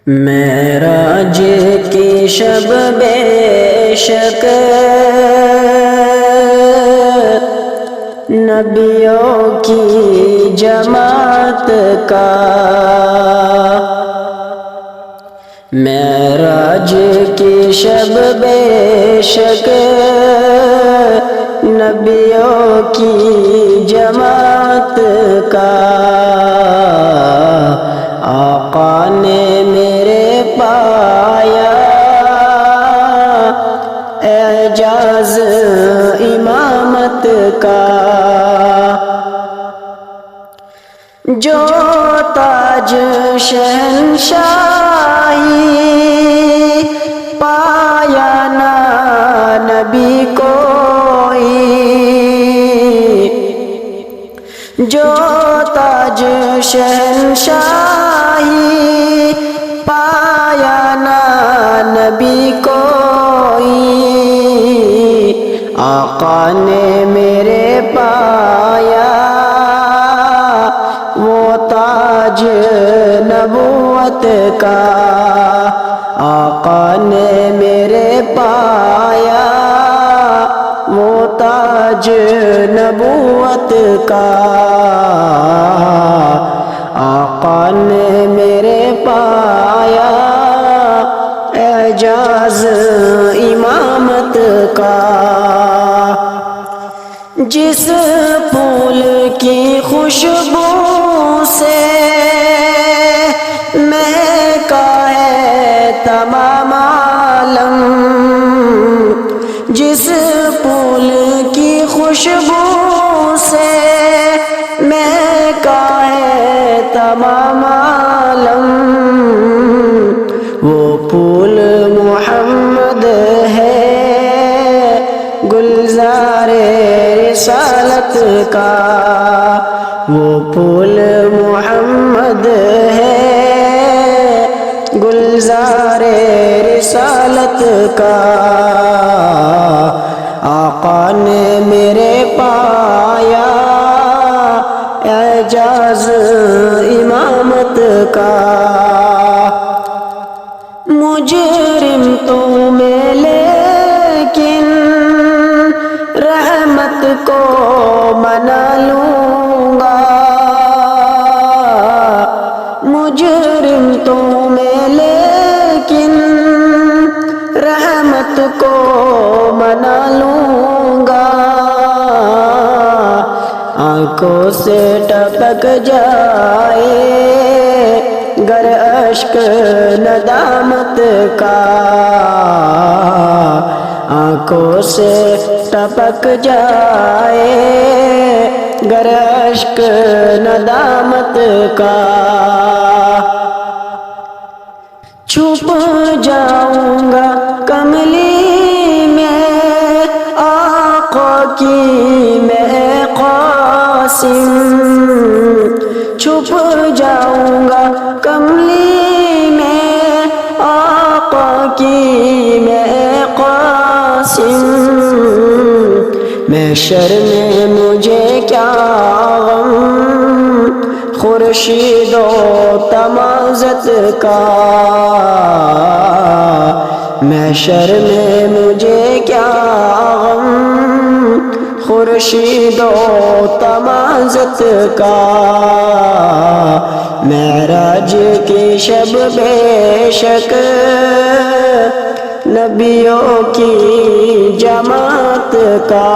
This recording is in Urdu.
معراج کی شب بے شک نبیوں کی جماعت کا، معراج کی شب بے شک نبیوں کی جماعت کا، آقا نے میرے پایا اعجاز امامت کا، جو تاج شہنشاہی پایا نہ نبی کوئی، جو تاج شہنشاہی پایا نہ نبی کوئی، آقا نے میرے پایا وہ تاج نبوت کا، آقا نے میرے پایا وہ تاج نبوت کا، آقا نے میرے پایا اعجاز امامت کا، جس پھول کی خوشبو سے مہکا ہے تمام عالم، جس پھول کی خوشبو سے مہکا ہے تمام عالم، وہ پھول محمد ہے گلزار رسالت کا، وہ پھول محمد ہے گلزار رسالت کا، آقا نے میرے پایا اعجاز امامت کا، مجرم تو میں لیکن رحمت کو منا لوں گا، مجرم تو میں لیکن رحمت کو منا لوں گا، آنکھوں سے ٹپک جائے گر اشک ندامت کا، آنکھوں سے ٹپک جائے گر اشک ندامت کا، چھپ جاؤں گا کملی میں آقا کی میں قاسم، چھپ جاؤں گا کملی میں آقا کی میں قاسم، محشر میں مجھے کیا غم خورشید و تمازت کا، محشر میں مجھے کیا غم خورشید و تمازت کا، معراج کی شب بے شک نبیوں کی جماعت کا،